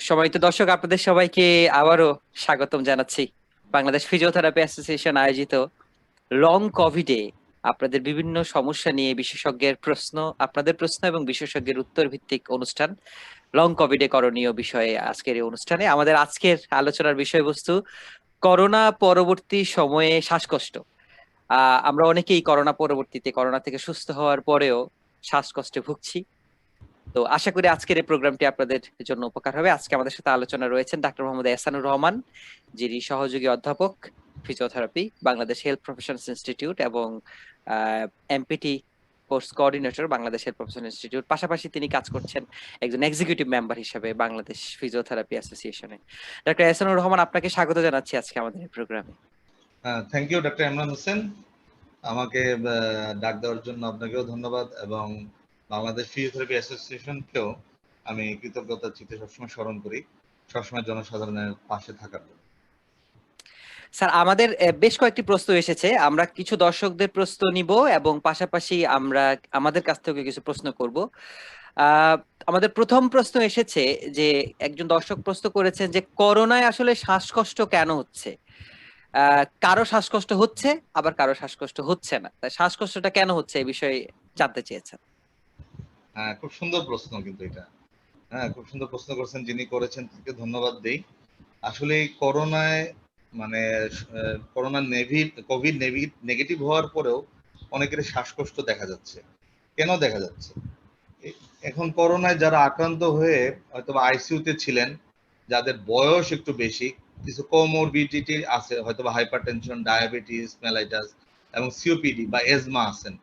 সম্মানিত দর্শক, আপনাদের সবাইকে আবারও স্বাগতম জানাচ্ছি। বাংলাদেশ ফিজিওথেরাপি অ্যাসোসিয়েশন আয়োজিত লং কোভিডে আপনাদের বিভিন্ন সমস্যা নিয়ে বিশেষজ্ঞের প্রশ্ন, আপনাদের প্রশ্ন এবং বিশেষজ্ঞের উত্তর ভিত্তিক অনুষ্ঠান লং কোভিডে করণীয় বিষয়ে আজকের এই অনুষ্ঠানে আমাদের আজকের আলোচনার বিষয়বস্তু করোনা পরবর্তী সময়ে শ্বাসকষ্ট। আমরা অনেকেই করোনা পরবর্তীতে, করোনা থেকে সুস্থ হওয়ার পরেও শ্বাসকষ্টে ভুগছি। তো আশা করি আজকের এই প্রোগ্রামটি আপনাদের জন্য উপকার হবে। আজকে আমাদের সাথে আলোচনা রয়েছেন ডাক্তার মোহাম্মদ এহসানুর রহমান, যিনি সহযোগী অধ্যাপক physiotherapy, Bangladesh health professions institute এবং MPT course coordinator, Bangladesh health profession institute. পাশাপাশি তিনি কাজ করছেন একজন এক্সিকিউটিভ মেম্বার হিসেবে বাংলাদেশ ফিজিওথেরাপি অ্যাসোসিয়েশনে। ডাক্তার এহসানুর রহমান, আপনাকে স্বাগত জানাচ্ছি আজকে আমাদের এই প্রোগ্রামে। Thank you doctor Imran Hossain, আমাকে ডাক দেওয়ার জন্য আপনাকেও ধন্যবাদ এবং বাংলাদেশ ফিজিওথেরাপি অ্যাসোসিয়েশনকেও আমি কৃতজ্ঞতার চিত্তে সবসময় স্মরণ করি, সবসময় জনসাধারণের পাশে থাকার জন্য। স্যার, আমাদের বেশ কয়েকটি প্রশ্ন এসেছে, আমরা কিছু দর্শকদের প্রশ্ন নিব এবং পাশাপাশি আমরা আমাদের কাছ থেকে কিছু প্রশ্ন করব। আহ, আমাদের প্রথম প্রশ্ন এসেছে যে একজন দর্শক প্রশ্ন করেছেন যে করোনায় আসলে শ্বাসকষ্ট কেন হচ্ছে। কারো শ্বাসকষ্ট হচ্ছে, আবার কারো শ্বাসকষ্ট হচ্ছে না, তাই শ্বাসকষ্টটা কেন হচ্ছে এই বিষয়ে জানতে চেয়েছেন। হ্যাঁ, খুব সুন্দর প্রশ্ন, কিন্তু এটা খুব সুন্দর প্রশ্ন করেছেন, যিনি করেছেন তাকে ধন্যবাদ দেই। আসলে এই করোনায় মানে করোনা কোভিড নেগেটিভ হওয়ার পরেও অনেকের শ্বাসকষ্ট দেখা যাচ্ছে। কেন দেখা যাচ্ছে? এখন করোনায় যারা আক্রান্ত হয়ে হয়তো আইসিইউতে ছিলেন, যাদের বয়স একটু বেশি, কিছু কোমরবিডিটি আছে, হয়তো হাইপারটেনশন, ডায়াবেটিস মেলাইটাস এবং সিওপিডি বা এজমা আছেন,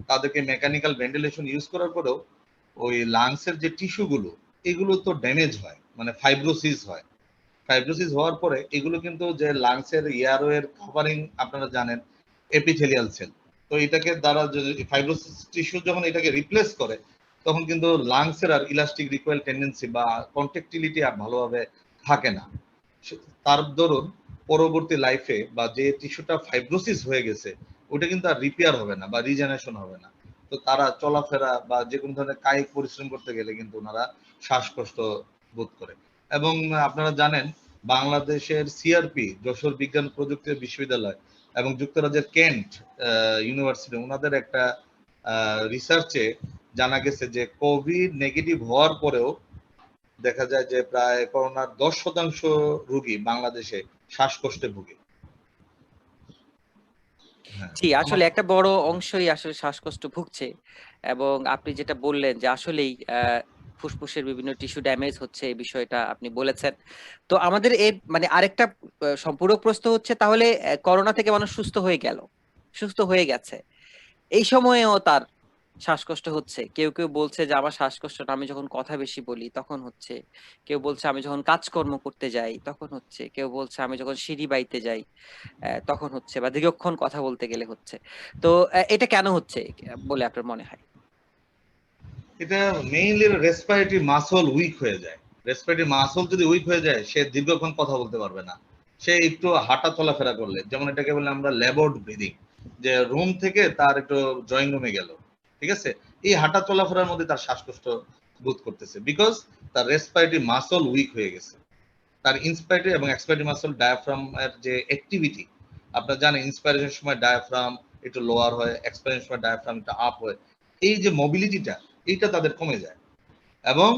তাদেরকে মেকানিক্যাল ভেন্টিলেশন ইউজ করার পরেও ওই লাংসের যে টিস্যুগুলো, এগুলো তো ড্যামেজ হয়, মানে ফাইব্রোসিস হয়। ফাইব্রোসিস হওয়ার পরে এগুলো কিন্তু যে লাংসের এয়ারওয়ের কভারিং, আপনারা জানেন, এপিথেলিয়াল সেল। তো এটাকে দ্বারা ফাইব্রোসিস টিস্যু যখন এটাকে রিপ্লেস করে, তখন কিন্তু লাংসের আর ইলাস্টিক রিকয়েল টেন্ডেন্সি বা কন্ট্রাক্টিলিটি আর ভালোভাবে থাকে না। তার দরুন পরবর্তী লাইফে বা যে টিস্যুটা ফাইব্রোসিস হয়ে গেছে, ওটা কিন্তু আর রিপেয়ার হবে না বা রিজেনারেশন হবে না। তো তারা চলাফেরা বা যে কোনো ধরনের কায়িক পরিশ্রম করতে গেলে কিন্তু ওনারা শ্বাসকষ্ট বোধ করে। এবং আপনারা জানেন, বাংলাদেশের সিআরপি, যশোর বিজ্ঞান প্রযুক্তি বিশ্ববিদ্যালয় এবং যুক্তরাজ্যের কেন্ট ইউনিভার্সিটি, ওনাদের একটা রিসার্চে জানা গেছে যে কোভিড নেগেটিভ হওয়ার পরেও দেখা যায় যে প্রায় করোনার 10% রোগী বাংলাদেশে শ্বাসকষ্টে ভুগে। জি, আসলে একটা বড় অংশই আসলে শ্বাসকষ্ট ভুগছে। এবং আপনি যেটা বললেন যে আসলেই ফুসফুসের বিভিন্ন টিস্যু ড্যামেজ হচ্ছে, এই বিষয়টা আপনি বলেছেন। তো আমাদের এই মানে আরেকটা সম্পূরক প্রশ্ন হচ্ছে, তাহলে করোনা থেকে মানুষ সুস্থ হয়ে গেল, সুস্থ হয়ে গেছে, এই সময়েও তার শ্বাসকষ্ট হচ্ছে। কেউ কেউ বলছে যে আমার শ্বাসকষ্টটা আমি যখন কথা বেশি বলি তখন হচ্ছে, কেউ বলছে আমি যখন কাজকর্ম করতে যাই তখন হচ্ছে, কেউ বলছে আমি যখন সিঁড়ি বাইতে যাই তখন হচ্ছে, বা দীর্ঘক্ষণ কথা বলতে গেলে হচ্ছে। তো এটা কেন হচ্ছে বলে আপনার মনে হয়? এটা মেইনলি রেসপিরেটরি মাসল উইক হয়ে যায়। রেসপিরেটরি মাসল যদি উইক হয়ে যায়, সে দীর্ঘক্ষণ কথা বলতে পারবে না। সে একটু হাঁটা চলাফেরা করলে, যেমন এটাকে বলে আমরা ল্যাবর্ড ব্রিদিং, যে রুম থেকে তার একটু ড্রয়িং রুমে গেল, ঠিক আছে, এই হাঁটা চলাফেরার মধ্যে তার শ্বাসকষ্ট বোধ করতেছে, বিকজ তার রেসপিরেটরি মাসল উইক হয়ে গেছে। তার ইন্সপাইরেটরি এবং এক্সপাইরেটরি মাসল ডায়াফ্রাম এর যে অ্যাক্টিভিটি, আপনারা জানেন ইন্সপাইরেশনের সময় ডায়াফ্রাম একটু লোয়ার হয়, এক্সপাইরেশনের সময় ডায়াফ্রাম একটু আপ হয়। এই যে মোবিলিটিটা, এইটা তাদের কমে যায়। এবং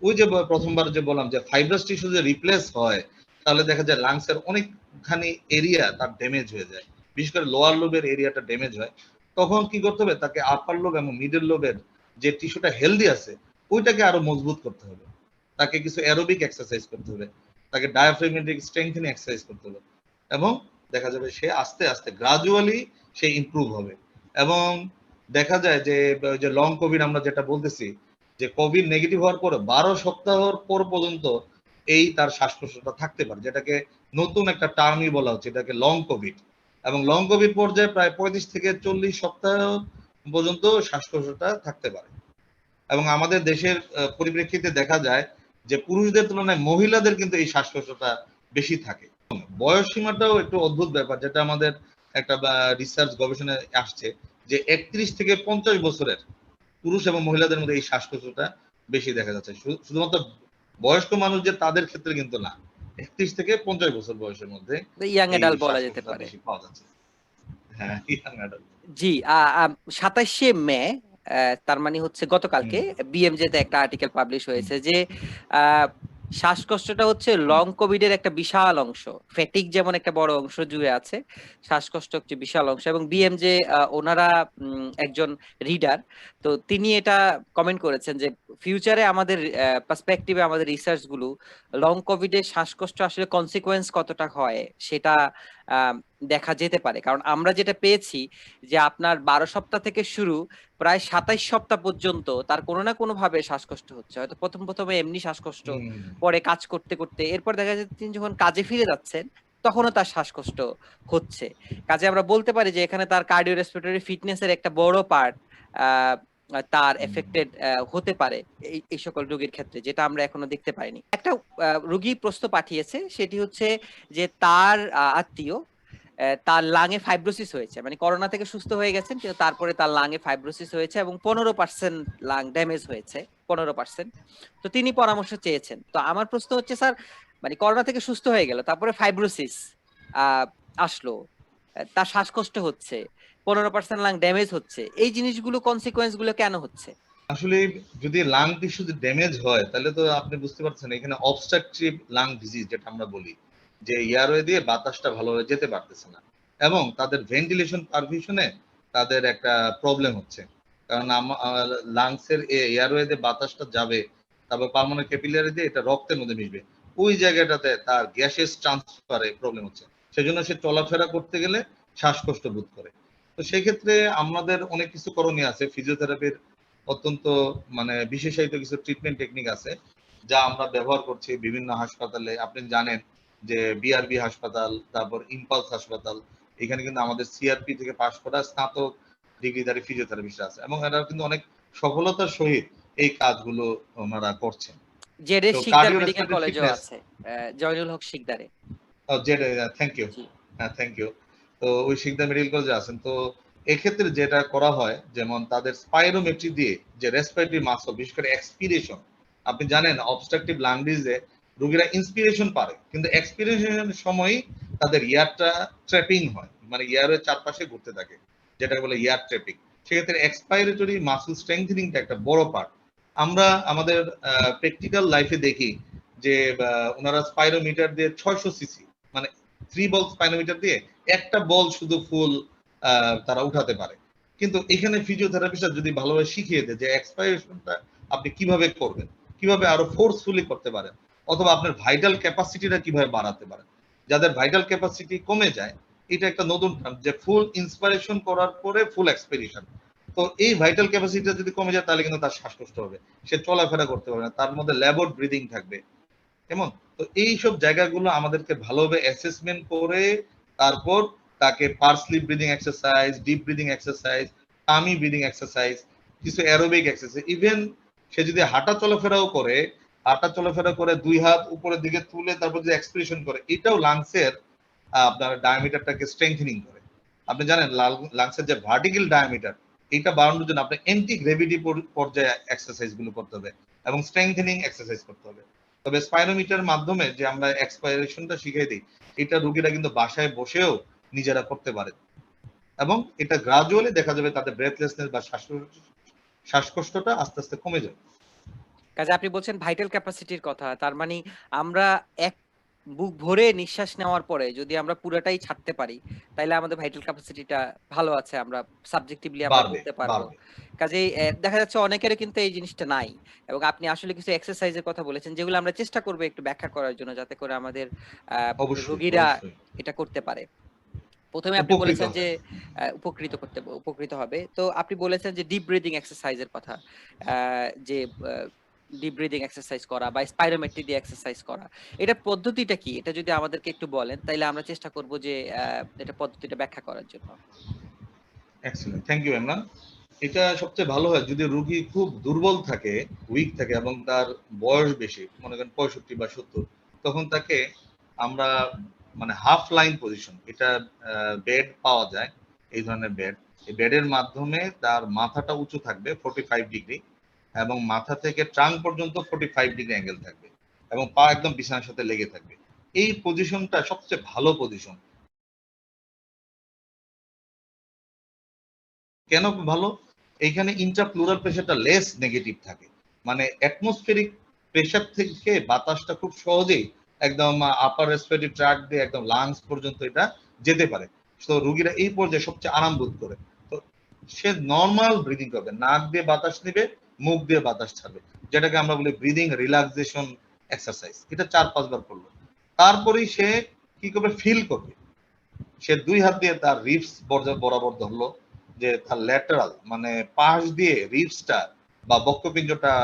ওই যে প্রথমবার যে বললাম যে ফাইব্রাস টিস্যু যে রিপ্লেস হয়, তাহলে দেখা যায় লাংসের অনেকখানি এরিয়া তার ড্যামেজ হয়ে যায়, বিশেষ করে লোয়ার লোবের এরিয়াটা ড্যামেজ হয়। তখন কি করতে হবে, তাকে আপার লোব এবং মিডল লোবের যে টিস্যুটা হেলদি আছে, ওইটাকে আরো মজবুত করতে হবে। তাকে কিছু অ্যারোবিক এক্সারসাইজ করতে হবে, তাকে ডায়াফ্রাগমেটিক স্ট্রেংথেনিং এক্সারসাইজ করতে হবে, এবং দেখা যাবে সে আস্তে আস্তে গ্রাজুয়ালি সে ইমপ্রুভ হবে। এবং দেখা যায় যে লং কোভিড আমরা যেটা বলতেছি, যে কোভিড নেগেটিভ হওয়ার পর 12 সপ্তাহের পর পর্যন্ত এই তার শ্বাসকষ্টটা থাকতে পারে, যেটাকে নতুন একটা টার্মই বলা হচ্ছে, এটাকে লং কোভিড। এবং লং কোভিড পর্যায়ে প্রায় 35 থেকে 40 সপ্তাহ পর্যন্ত শ্বাসকষ্টটা থাকতে পারে। এবং আমাদের দেশের পরিপ্রেক্ষিতে দেখা যায় যে পুরুষদের তুলনায় মহিলাদের কিন্তু এই শ্বাসকষ্টটা বেশি থাকে। বয়স সীমাটাও একটু অদ্ভুত ব্যাপার, যেটা আমাদের একটা রিসার্চ গবেষণায় আসছে, যে 31 থেকে 50 বছরের পুরুষ এবং মহিলাদের মধ্যে এই শ্বাসকষ্টটা বেশি দেখা যাচ্ছে। শুধুমাত্র বয়স্ক মানুষ যে তাদের ক্ষেত্রে কিন্তু না, 31 থেকে 50 বছর বয়সের মধ্যে ইয়াং এই এডাল্ট বলা যেতে শ্বাসকষ্টটা পারে। বেশি পাওয়া যাচ্ছে। হ্যাঁ, ইয়াং অ্যাডাল্ট। জি, 27শে মে, তার মানে হচ্ছে গতকালকে হুম, বিএমজে তে একটা আর্টিকেল পাবলিশ হুম, হয়েছে যে শ্বাসকষ্টটা হচ্ছে হুম, লং কোভিড এর একটা বিশাল অংশ। ফেটিক যেমন একটা বড় অংশ জুড়ে আছে, শ্বাসকষ্ট হচ্ছে বিশাল অংশ। এবং বিএমজে ওনারা একজন রিডার, তো তিনি এটা কমেন্ট করেছেন যে ফিউচারে আমাদের পার্সপেক্টিভে আমাদের রিসার্চ গুলো লং কোভিড এর শ্বাসকষ্ট আসলে কনসিকোয়েন্স কতটা হয় সেটা আহ, দেখা যেতে পারে। কারণ আমরা যেটা পেয়েছি যে আপনার 12 সপ্তাহ থেকে শুরু প্রায় 27 সপ্তাহ পর্যন্ত তার কোনো না কোনো ভাবে শ্বাসকষ্ট হচ্ছে। হয়তো প্রথমে এমনি শ্বাসকষ্ট, হুম, পরে কাজ করতে করতে, এরপর দেখা যাচ্ছে তিনি যখন কাজে ফিরে যাচ্ছেন তখনও তার শ্বাসকষ্ট হচ্ছে। কাজে আমরা বলতে পারি যে এখানে তার কার্ডিও রেসপিরেটরি ফিটনেস এর একটা বড় পার্ট তার হুম। এফেক্টেড হতে পারে এই সকল রোগীর ক্ষেত্রে, যেটা আমরা এখনো দেখতে পাইনি। একটা রোগী প্রশ্ন পাঠিয়েছে, সেটি হচ্ছে যে তার আত্মীয়, তার লাঙে ফাইব্রোসিস হয়েছে, মানে করোনা থেকে সুস্থ হয়ে গেছেন কিন্তু তারপরে তার লাঙে ফাইব্রোসিস হয়েছে এবং 15% লাং ড্যামেজ হয়েছে, 15%। তো তিনি পরামর্শ চেয়েছেন। তো আমার প্রশ্ন হচ্ছে স্যার, মানে করোনা থেকে সুস্থ হয়ে গেল, তারপরে ফাইব্রোসিস আসলো, তার শ্বাসকষ্ট হচ্ছে, 15% লাং ড্যামেজ হচ্ছে, এই জিনিসগুলো কনসিকোয়েন্স গুলো কেন হচ্ছে? আসলে যদি লাং টিস্যু যদি ড্যামেজ হয় তাহলে তো আপনি বুঝতে পারছেন এখানে অবস্ট্রাকটিভ লাং ডিজিজ যেটা আমরা বলি, যে এয়ারওয়ে দিয়ে বাতাসটা ভালোভাবে যেতে পারতেছে না এবং তাদের ভেন্টিলেশন পারফিউশনে তাদের একটা প্রবলেম হচ্ছে। কারণ লাংসের এয়ারওয়ে দিয়ে বাতাসটা যাবে, তারপর পালমোনারি ক্যাপিলারি দিয়ে এটা রক্তের মধ্যে মিশবে, ওই জায়গাটাতে তার গ্যাসেস ট্রান্সফারে প্রবলেম হচ্ছে। সেজন্য সে চলাফেরা করতে গেলে শ্বাসকষ্ট বোধ করে। তো সেক্ষেত্রে আমাদের অনেক কিছু করণীয় আছে। ফিজিওথেরাপির অত্যন্ত মানে বিশেষায়িত কিছু ট্রিটমেন্ট টেকনিক আছে যা আমরা ব্যবহার করছি বিভিন্ন হাসপাতালে। আপনি জানেন যে বিআরবি হাসপাতাল, তারপর ইম্পালস হাসপাতাল, এখানে কিন্তু আমাদের সিআরপি থেকে পাশ করা স্নাতক ডিগ্রিধারী ফিজিওথেরাপিস্ট আছে এবং এরা কিন্তু অনেক সফলতার সহিত এই কাজগুলো ওনারা করছেন। জেডের তো শিকদার কার্ডিও মেডিকেল রেসপিরেটরি কলেজেও ফিটনেস, আছে, জয়নুল হক শিকদারে। যেটা, থ্যাংক ইউ, জি। হ্যাঁ থ্যাংক ইউ। তো ওই শিকদার মেডিকেল কলেজে আছেন। তো এক্ষেত্রে যেটা করা হয় যেমন তাদের স্পাইরোমেট্রি দিয়ে যে রেসপিরেটরি মাসল, বিশেষ করে এক্সপিরেশন, আপনি জানেন অবস্ট্রাকটিভ লাং ডিজিজে রোগীরা ইন্সপিরেশন পারে কিন্তু এক্সপিরেশনের সময়ই তাদের ইয়ারটা ট্র্যাপিং হয়, মানে ইয়ারের চারপাশে ঘুরতে থাকে, যেটা বলে ইয়ার ট্র্যাপিং। সেক্ষেত্রে এক্সপাইরেটরি মাসল স্ট্রেংথেনিংটা একটা বড় পার্ট। আমরা আমাদের প্র্যাকটিক্যাল লাইফে দেখি যে ওনারা স্পাইরোমিটার দিয়ে 600 সিসি, মানে 3 বল স্পাইরোমিটার দিয়ে একটা বল শুধু ফুল তারা উঠাতে পারে। কিন্তু এখানে ফিজিওথেরাপিস্টরা যদি ভালোভাবে শিখিয়ে দেয় যে এক্সপাইরেশনটা আপনি কিভাবে করবেন, কিভাবে আরো ফোর্সফুলি করতে পারেন, অথবা আপনার ভাইটাল ক্যাপাসিটিটা কিভাবে বাড়াতে পারেন। যাদের ভাইটাল ক্যাপাসিটি কমে যায়, এটা একটা নতুন টার্ম যে ফুল ইন্সপিরেশন করার পরে ফুল এক্সপিরেশন। তো এই ভাইটাল ক্যাপাসিটিটা যদি কমে যায় তাহলে কিন্তু তার শ্বাসকষ্ট হবে, সে চলাফেরা করতে পারবে না, তার মধ্যে ল্যাবড ব্রিদিং থাকবে। কেমন? তো এইসব জায়গাগুলো আমাদেরকে ভালোভাবে অ্যাসেসমেন্ট করে তারপর তাকে pursed lip breathing exercise, deep breathing exercise, tummy breathing exercise, কিছু অ্যারোবিক এক্সারসাইজ, ইভেন সে যদি হাঁটা চলাফেরাও করে, হাঁটা চলাফেরা করে 2 হাত উপরের দিকে তুলে তারপর যে এক্সপ্রেশন করে, এটাও লাংসের আপনার ডায়ামিটারটাকে স্ট্রেংথেনিং করে। আপনি জানেন লাংসের যে ভার্টিক্যাল ডায়ামিটার, এটা বাড়ানোর জন্য আপনি অ্যান্টি গ্র্যাভিটি পর্যায়ে এক্সারসাইজ গুলো করতে হবে এবং স্ট্রেংথেনিং এক্সারসাইজ করতে হবে। তবে স্পাইরোমিটার মাধ্যমে যে আমরা এক্সপাইরেশনটা শিখিয়ে দিই, এটা রোগীরা কিন্তু বাসায় বসেও নিজেরা করতে পারে এবং এটা গ্রাজুয়ালি দেখা যাবে তাদের ব্রেথলেসনেস বা শ্বাসকষ্টটা আস্তে আস্তে কমে যাবে। কাজে আপনি বলছেন ভাইটাল ক্যাপাসিটির কথা, তার মানে আমরা এক বুক ভরে নিঃশ্বাস নেওয়ার পরে যদি আমরা পুরোটাই ছাড়তে পারি তাহলে আমাদের ভাইটাল ক্যাপাসিটিটা ভালো আছে, আমরা সাবজেক্টিভলি আমরা বাড়বে, বলতে পারবো। বাড়বে। কাজেই দেখা যাচ্ছে অনেকেরও কিন্তু এই জিনিসটা নাই। এবং আপনি আসলে কিছু এক্সারসাইজের কথা বলেছেন যেগুলো আমরা চেষ্টা করবো একটু ব্যাখ্যা করার জন্য, যাতে করে আমাদের অবশ্যই, রোগীরা অবশ্যই। এটা করতে পারে। প্রথমে আপনি উপকৃত বলেছেন যে হয়। উপকৃত হবে। তো আপনি বলেছেন যে ডিপ ব্রিদিং এক্সারসাইজের কথা, যে ডিপ ব্রিদিং এক্সারসাইজ করা বা স্পাইরোমেট্রি দিয়ে এক্সারসাইজ করা, এটা পদ্ধতিটা কি? এটা যদি আমাদেরকে একটু বলেন তাইলে আমরা চেষ্টা করব যে এটা পদ্ধতিটা ব্যাখ্যা করার জন্য। Excellent, thank you Imran. এটা সবচেয়ে ভালো হয় যদি রোগী খুব দুর্বল থাকে, উইক থাকে এবং তার বয়স বেশি, মনে করেন 65 বা 70, তখন তাকে আমরা মানে হাফ লাইন পজিশন, এটা বেড পাওয়া যায়, এই ধরনের বেড, এই বেডের মাধ্যমে তার মাথাটা উঁচু থাকবে 45 ডিগ্রি এবং মাথা থেকে ট্রাঙ্ক পর্যন্ত 45 ডিগ্রি অ্যাঙ্গেল থাকবে। এবং পা একদম বিছানার সাথে লেগে থাকবে। এই পজিশনটা সবচেয়ে ভালো পজিশন। কেন ভালো? এইখানে ইন্ট্রাপ্লুরাল প্রেশারটা লেস নেগেটিভ থাকে, মানে অ্যাটমসফেরিক প্রেশার থেকে বাতাসটা খুব সহজেই একদম আপার রেসপিরেটরি ট্র্যাক্ট দিয়ে একদম লাংস পর্যন্ত এটা যেতে পারে। তো রোগীরা এই পর্যায়ে সবচেয়ে আরাম বোধ করে। তো সে নর্মাল ব্রিদিং করবে, নাক দিয়ে বাতাস নেবে, মুখ দিয়ে বাতাস ছাড়বে, যেটাকে আমরা বলি ব্রিদিং রিল্যাক্সেশন এক্সারসাইজ। এটা 4-5 বার করলো, তারপরেই সে কি করবে, ফিল করবে। সে 2 হাত দিয়ে তার রিবস বরাবর ধরলো, যে তার ল্যাটারাল মানে পাশ দিয়ে রিবসটা বা বক্ষপিঞ্জটা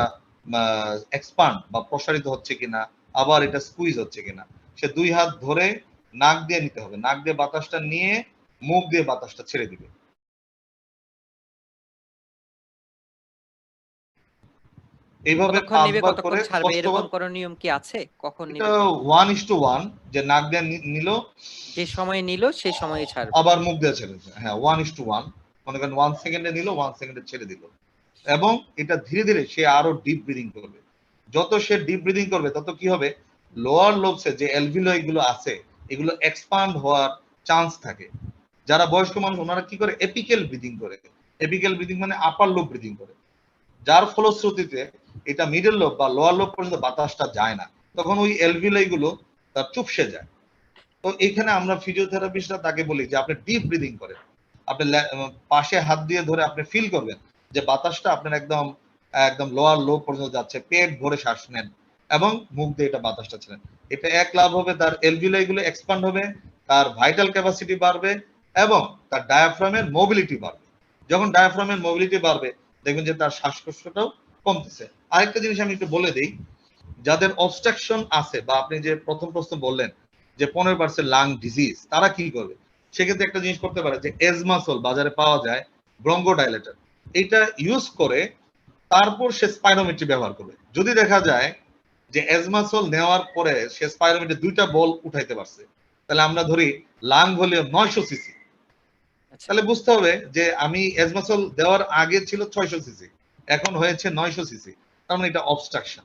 এক্সপান্ড বা প্রসারিত হচ্ছে কিনা, আবার এটা স্কুইজ হচ্ছে কিনা। সে 2 হাত ধরে নাক দিয়ে নিতে হবে, নাক দিয়ে বাতাসটা নিয়ে মুখ দিয়ে বাতাসটা ছেড়ে দিবে। এইভাবে কতক্ষণ 5 নেবে বার কতক্ষণ করে ছাড়বে এরকম ষষ্ঠবার কোনো নিয়ম কি আছে? কখন এটা নেবে কখন? 1:1, যে নাক দিয়ে নিল, যে সময় নিল সেই সময়ে ছাড়বে। আবার মুখ দিয়ে ছেড়ে দিল। হ্যাঁ, 1:1, মনে করেন 1 সেকেন্ডে নিল, 1 সেকেন্ডে ছেড়ে দিল। এবং এটা ধীরে ধীরে সে আরো ডিপ ব্রিদিং করবে। যত সে ডিপ ব্রিদিং করবে তত কি হবে, লোয়ার লোবসে যে অ্যালভিওলাই গুলো আছে এগুলো এক্সপান্ড হওয়ার চান্স থাকে। যারা বয়স্ক মানুষ ওনারা কি করে, এপিক্যাল ব্রিদিং করে। এপিক্যাল ব্রিদিং মানে আপার লোব ব্রিদিং করে, যার ফলশ্রুতিতে এটা মিডল লোব বা লোয়ার লোব পর্যন্ত বাতাসটা যায় না, তখন ওই অ্যালভিওলাই গুলো তার চুপসে যায়। তো এখানে আমরা ফিজিওথেরাপিস্টরা তাকে বলি যে আপনি ডিপ ব্রিদিং করেন, আপনি পাশে হাত দিয়ে ধরে আপনি ফিল করবেন যে বাতাসটা আপনার একদম একদম লোয়ার লো পর্যন্ত যাচ্ছে, পেট ভরে শ্বাস নেন এবং মুখ দিয়ে এটা বাতাসটা ছেড়েন। এটা এক লাভ হবে, তার এলভিওলাই গুলো এক্সপান্ড হবে, তার ভাইটাল ক্যাপাসিটি বাড়বে এবং তার ডায়াফ্রামের মোবিলিটি বাড়বে। যখন ডায়াফ্রামের মোবিলিটি বাড়বে দেখবেন যে তার শ্বাসকষ্টটাও কমতেছে। আরেকটা জিনিস আমি একটু বলে দিই, যাদের অবস্ট্রাকশন আছে বা আপনি যে প্রথম প্রশ্ন বললেন যে 15% লাং ডিজিজ, তারা কি করবে? সেক্ষেত্রে একটা জিনিস করতে পারে যে এজমাসল বাজারে পাওয়া যায়, ব্রঙ্কোডাইলেটর, এটা ইউজ করে তারপর সে স্পাইরোমেট্রি ব্যবহার করবে। যদি দেখা যায় যে এজমাসল নেওয়ার পরে সে স্পাইরোমেট্রি 2টা বল উঠাইতে পারছে, তাহলে আমরা ধরি লাং ভলিউম 900 সিসি, আচ্ছা। তাহলে বুঝতে হবে যে আমি এজমাসল দেওয়ার আগে ছিল 600 সিসি, এখন হয়েছে 900 সিসি, তার মানে এটা অবস্ট্রাকশন।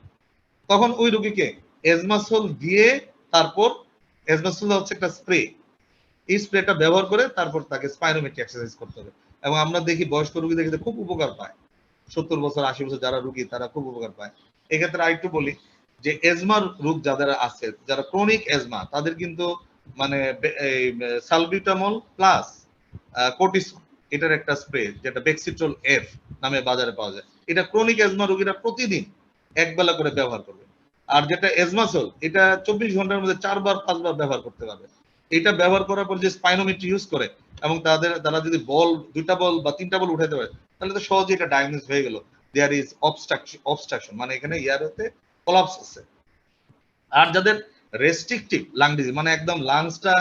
তখন ওই রোগীকে এজমাসল দিয়ে, তারপর এজমাসল হচ্ছে একটা স্প্রে, এই স্প্রেটা ব্যবহার করে তারপর তাকে স্পাইরোমেট্রি এক্সারসাইজ করতে হবে। এবং আমরা দেখি বয়স্ক রোগী দেখে খুব উপকার পায়, 70 বছর 80 বছর যারা রোগী তারা খুব উপকার পায়। এক্ষেত্রে আরেকটু বলি যে এজমার রোগ যাদের আছে, যারা ক্রনিক এজমা, তাদের কিন্তু মানে সালবিউটামল প্লাস কোর্টিসন, এটার একটা স্প্রে যেটা বেক্সিট্রল এফ নামে বাজারে পাওয়া যায়, এটা ক্রনিক এজমা রোগীরা প্রতিদিন এক বেলা করে ব্যবহার করবে। আর যেটা এজমাসল, এটা 24 ঘন্টার মধ্যে 4 বার 5 বার ব্যবহার করতে পারবে। এটা ব্যবহার করার পর যে স্পাইনোমেট্রি ইউজ করে এবং তারা যদি বল 2টা বল বা 3টা বল উঠাতে পারে, তাহলে তো সহজে এটা ডায়াগনোস হয়ে গেল দেয়ার ইজ অবস্ট্রাকশন, মানে এখানে ইয়ারতে কোলাপস আছে। আর যাদের রেস্ট্রিকটিভ লাং ডিজিজ, মানে একদম লাংসটা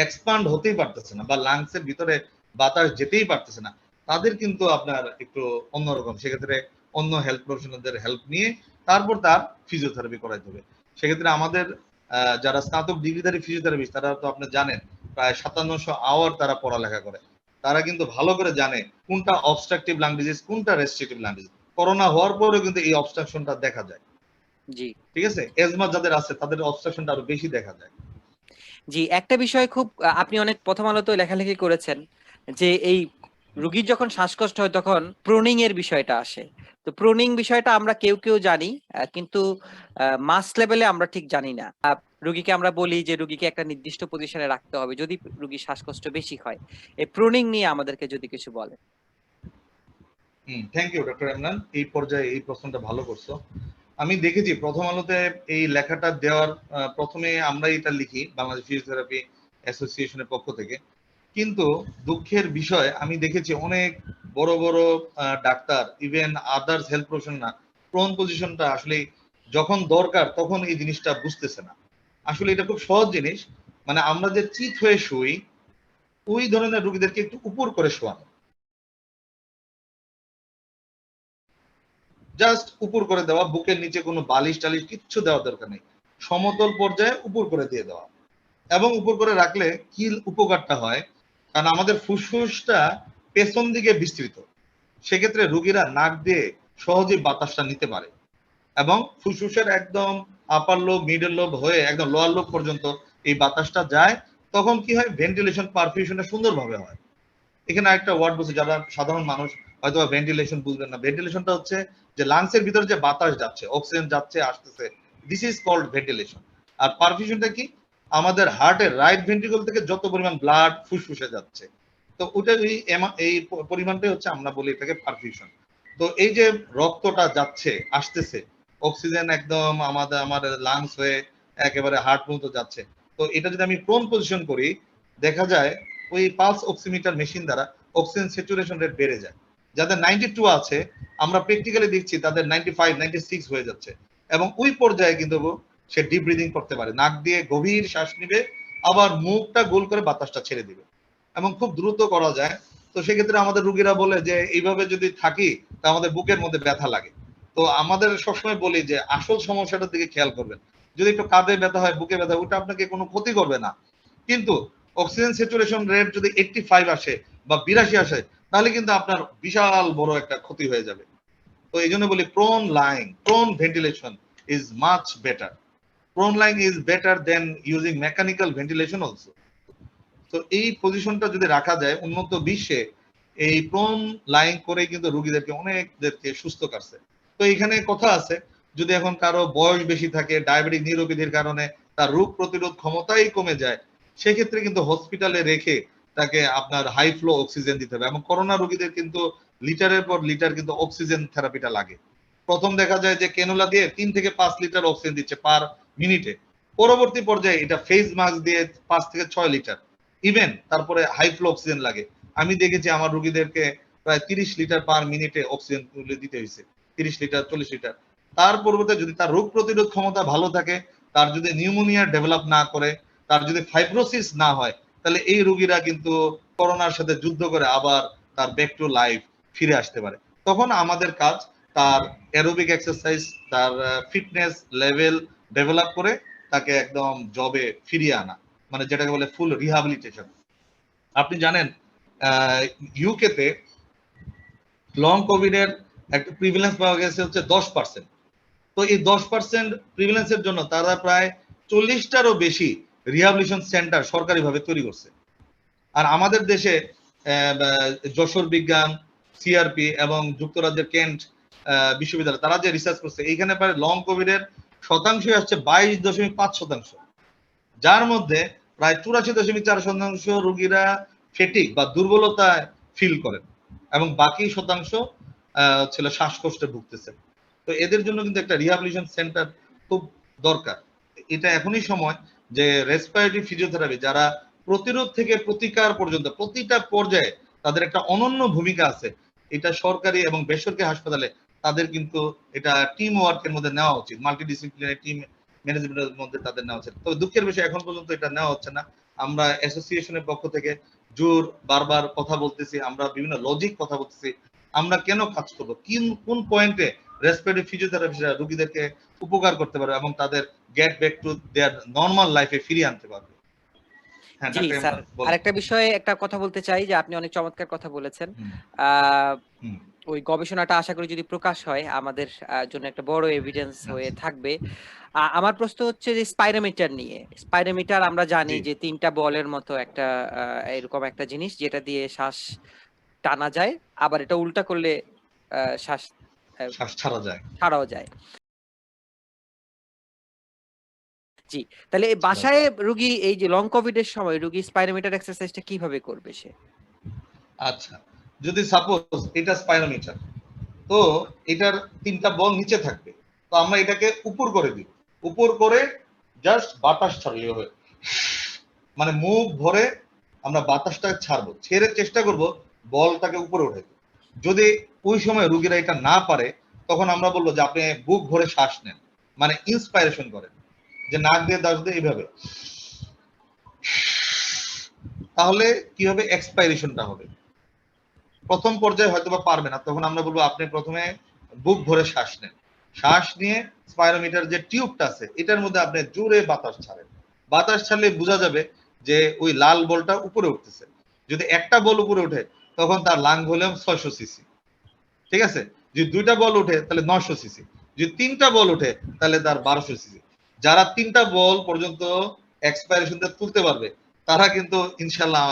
এক্সপান্ড হতেই পারতেছে না বা লাংসের ভিতরে বাতাস যেতেই পারতেছে না, তাদের কিন্তু আপনার একটু অন্যরকম, সেক্ষেত্রে অন্য হেলথ প্রফেশনালদের হেল্প নিয়ে তারপর তার ফিজিওথেরাপি করাইতে হবে। সেক্ষেত্রে আমাদের যারা স্নাতক ডিগ্রিধারী ফিজিওথেরাপিস্ট, তারা তো আপনি জানেন প্রায় 5700 আওয়ার তারা পড়ালেখা করে, তারা কিন্তু ভালো করে জানে কোনটা অবস্ট্রাকটিভ লাং ডিজিজ, কোনটা রেস্ট্রিকটিভ লাং ডিজিজ। করোনা হওয়ার পরেও কিন্তু এই অবস্ট্রাকশনটা দেখা যায়। জি। ঠিক আছে, এজমা যাদের আছে তাদের অবস্ট্রাকশনটা আরো বেশি দেখা যায়। জি, একটা বিষয় খুব আপনি অনেক প্রথম আলোতেও লেখালেখি করেছেন যে এই রোগীর যখন শ্বাসকষ্ট হয় তখন প্রোনিং এর বিষয়টা আসে। তো প্রোনিং বিষয়টা আমরা কেউ জানি, কিন্তু মাস লেভেলে আমরা ঠিক জানি না। রোগীকে আমরা বলি যে রোগীকে একটা নির্দিষ্ট পজিশনে রাখতে হবে যদি রোগীর শ্বাসকষ্ট বেশি হয়। এই প্রোনিং নিয়ে আমাদেরকে যদি কিছু বলেন। থ্যাংক ইউ ডক্টর ইমরান, এই পর্যায়ে এই প্রশ্নটা ভালো করছো। আমি দেখেছি প্রথম আলোতে এই লেখাটা দেওয়ার প্রথমে আমরা এটা লিখি বাংলাদেশ ফিজিওথেরাপি অ্যাসোসিয়েশনের পক্ষ থেকে, কিন্তু দুঃখের বিষয় আমি দেখেছি অনেক বড় বড় doctor, even others health professional prone পজিশনটা আসলে যখন দরকার তখন এই জিনিসটা বুঝতেছে না। আসলে এটা খুব সহজ জিনিস, মানে আমরা যে চিত হয়ে শুই ওই ধরনের রোগীদেরকে একটু উপর করে শোয়ানো, জাস্ট উপর করে দেওয়া, বুকের নিচে কোনো বালিশ টালিশ কিচ্ছু দেওয়ার দরকার নেই, সমতল পর্যায়ে উপর করে দিয়ে দেওয়া। এবং উপর করে রাখলে কি উপকারটা হয়, কারণ আমাদের ফুসফুসটা পেছন দিকে বিস্তৃত, সেক্ষেত্রে রোগীরা নাক দিয়ে সহজেই বাতাসটা নিতে পারে এবং ফুসফুসের একদম আপার লোব, মিডল লোব হয়ে একদম লোয়ার লোব পর্যন্ত এই বাতাসটা যায়, তখন কি হয়, ভেন্টিলেশন পারফিউশনটা সুন্দরভাবে হয়। এখানে একটা ওয়ার্ড বলছে, যারা সাধারণ মানুষ হয়তো ভেন্টিলেশন বুঝবেন না। ভেন্টিলেশনটা হচ্ছে যে লাংসের ভিতরে যে বাতাস যাচ্ছে, অক্সিজেন যাচ্ছে আসতেছে, দিস ইজ কল্ড ভেন্টিলেশন। আর পারফিউশনটা কি, আমাদের হার্টের রাইট ভেন্ট্রিকল থেকে যত পরিমাণ ব্লাড ফুসফুসে যাচ্ছে, তো ওটা এই পরিমাণটাই হচ্ছে আমরা বলি এটাকে পারফিউশন। তো এই যে রক্তটা যাচ্ছে আসতেছে, অক্সিজেন একদম আমার লাংস হয়ে একেবারে হার্ট পর্যন্ত যাচ্ছে, তো এটা যদি আমি প্রোন পজিশন করি, দেখা যায় ওই পালস অক্সিমিটার মেশিন দ্বারা অক্সিজেন স্যাচুরেশন রেট বেড়ে যায়। যাদের 92 আছে, আমরা প্র্যাকটিক্যালি দেখছি তাদের 95, 96 হয়ে যাচ্ছে। এবং ওই পর্যায়ে কিন্তু সে ডিপ ব্রিদিং করতে পারে, নাক দিয়ে গভীর শ্বাস নিবে, আবার মুখটা গোল করে বাতাসটা ছেড়ে দিবে, এবং খুব দ্রুত করা যায়। তো সেক্ষেত্রে আমাদের রুগীরা বলে যে এইভাবে যদি থাকি তা আমাদের বুকের মধ্যে ব্যথা লাগে। তো আমাদের সবসময় বলি যে আসল সমস্যাটার দিকে খেয়াল করবেন। যদি একটু কাঁধে ব্যথা হয়, বুকে ব্যথা, ওটা আপনাকে কোনো ক্ষতি করবে না, কিন্তু অক্সিজেন স্যাচুরেশন রেট যদি 85 আসে বা 82 আসে, তাহলে কিন্তু আপনার বিশাল বড় একটা ক্ষতি হয়ে যাবে। তো এই জন্য বলি prone lying, prone ventilation is much better. Prone lying is better then using mechanical ventilation also. তো এই পজিশনটা যদি রাখা যায় উন্নত বিশ্বে, এই প্রোন লাইং করে কিন্তু রোগীদেরকে অনেকদেরকে সুস্থ করছে। তো এখানে কথা আছে, যদি এখন কারো বয়স বেশি থাকে, ডায়াবেটিক নিউরোপ্যাথির কারণে তার রোগ প্রতিরোধ ক্ষমতাই কমে যায়, সেক্ষেত্রে কিন্তু হসপিটালে রেখে তাকে আপনার হাই ফ্লো অক্সিজেন দিতে হবে। এবং করোনা রোগীদের কিন্তু লিটারের পর লিটার কিন্তু অক্সিজেন থেরাপিটা লাগে। প্রথম দেখা যায় যে ক্যানুলা দিয়ে 3 থেকে 5 লিটার অক্সিজেন দিচ্ছে পার মিনিটে, পরবর্তী পর্যায়ে এটা ফেজ মাস্ক দিয়ে 5 থেকে 6 লিটার, ইভেন তারপরে হাই ফ্লো অক্সিজেন লাগে। আমি দেখেছি আমার রোগীদেরকে প্রায় 30 লিটার পার মিনিটে অক্সিজেন দিতে হয়েছে, 30 লিটার 40 লিটার। তার পরিবর্তে যদি তার রোগ প্রতিরোধ ক্ষমতা ভালো থাকে, তার যদি নিউমোনিয়া ডেভেলপ না করে, তার যদি ফাইব্রোসিস না হয়, তাহলে এই রোগীরা কিন্তু করোনার সাথে যুদ্ধ করে আবার তার ব্যাক টু লাইফ ফিরে আসতে পারে। তখন আমাদের কাজ তার অ্যারোবিক এক্সারসাইজ, তার ফিটনেস লেভেল ডেভেলপ করে তাকে একদম জবে ফিরিয়ে আনা, মানে যেটাকে বলে ফুল রিহাবিলিটেশন। আপনি জানেন ইউকে তে লং কোভিড এর একটা প্রিভিলেন্স পাওয়া গেছে হচ্ছে 10%। তো এই 10% প্রিভিলেন্সের জন্য তারা প্রায় 40টারও বেশি রিহাবিলিটেশন সেন্টার সরকারিভাবে তৈরি করছে। আর আমাদের দেশে যশোর বিজ্ঞান, সিআরপি এবং যুক্তরাজ্যের কেন্ট বিশ্ববিদ্যালয় তারা যে রিসার্চ করছে, এইখানে প্রায় লং কোভিড এর শতাংশ আসছে 22.5%, যার মধ্যে প্রায় 84.4% রোগীরা ফেটিক বা দুর্বলতায় ফিল করেন, এবং বাকি শতাংশ ছিল শ্বাসকষ্টে ভুগতেছে। তো এদের জন্য কিন্তু একটা রিহাবিলিটেশন সেন্টার খুব দরকার। এটা এখনই সময় যে রেসপিরেটরি ফিজিওথেরাপি, যারা প্রতিরোধ থেকে প্রতিকার পর্যন্ত প্রতিটা পর্যায়ে তাদের একটা অনন্য ভূমিকা আছে, এটা সরকারি এবং বেসরকারি হাসপাতালে তাদের কিন্তু এটা টিম ওয়ার্কের মধ্যে নেওয়া উচিত, মাল্টিডিসিপ্লিনারি টিম ম্যানেজমেন্টের মধ্যে তাদের নেওয়া উচিত। তবে দুঃখের বিষয় এখন পর্যন্ত এটা নেওয়া হচ্ছে না। আমরা অ্যাসোসিয়েশনের পক্ষ থেকে জোর বারবার কথা বলতেছি, আমরা বিভিন্ন লজিক কথা বলতেছি, আমরা কেন কাজ করবো, কোন পয়েন্টে রেসপিরেটরি ফিজিওথেরাপিস্টরা রোগীদেরকে উপকার করতে পারবে এবং তাদের get back to their normal লাইফে ফিরিয়ে আনতে পারবে। হ্যাঁ জি ডাক্তার স্যার, ইমরান বলেন। আরেকটা বিষয়ে একটা কথা বলতে চাই যে আপনি অনেক চমৎকার কথা বলেছেন। হুম, আহ হুম, ওই গবেষণাটা আশা করি যদি প্রকাশ হয় আমাদের জন্য একটা বড় এভিডেন্স হয়ে আচ্ছা, থাকবে। আমার প্রশ্ন হচ্ছে যে স্পাইরোমিটার নিয়ে। স্পাইরোমিটার আমরা জানি জি, যে 3টা বলের মতো একটা এরকম একটা জিনিস যেটা দিয়ে শ্বাস টানা যায়, আবার এটা উল্টা করলে শ্বাস আহ, শ্বাস ছাড়া যায়, ছাড়াও যায়। জি, তাহলে এই ছাড়া বাসায় যায়। রুগী এই যে লং কোভিড এর সময় রুগী স্পাইরোমিটার এক্সারসাইজটা কিভাবে করবে সে? আচ্ছা, যদি সাপোজ এটা স্পাইরোমিটার, তো এটার 3টা বল নিচে থাকবে, তো আমরা এটাকে উপর করে দিব, উপর করে জাস্ট বাতাস ছাড়লে হবে, মানে মুখ ভরে আমরা বাতাসটা ছাড়বো, ছেড়ে চেষ্টা করব বলটাকে উপরে উঠাইতে। যদি ওই সময় রুগীরা এটা না পারে, তখন আমরা বলবো যে আপনি বুক ভরে শ্বাস নেন, মানে ইন্সপাইরেশন করেন, যে নাক দিয়ে দাস দিয়ে এইভাবে, তাহলে কি হবে, এক্সপাইরেশনটা হবে। প্রথম পর্যায়ে হয়তো বা পারবে না, তখন আমরা বলবো আপনি প্রথমে বুক ভরে শ্বাস নেন, শ্বাস নিয়ে স্পাইরোমিটার যে টিউবটা আছে এটার মধ্যে আপনি জোরে বাতাস ছাড়েন। বাতাস ছাড়লে বোঝা যাবে যে ওই লাল বলটা উপরে উঠতেছে। যদি একটা বল উপরে উঠে, তখন তার লাং ভলিউম 600 সিসি, ঠিক আছে। যদি 2টা বল উঠে তাহলে 900 সিসি, যদি 3টা বল উঠে তাহলে তার 1200 সিসি। যারা 3টা বল পর্যন্ত এক্সপাইরেশন তুলতে পারবে তারা কিন্তু ইনশাল্লাহ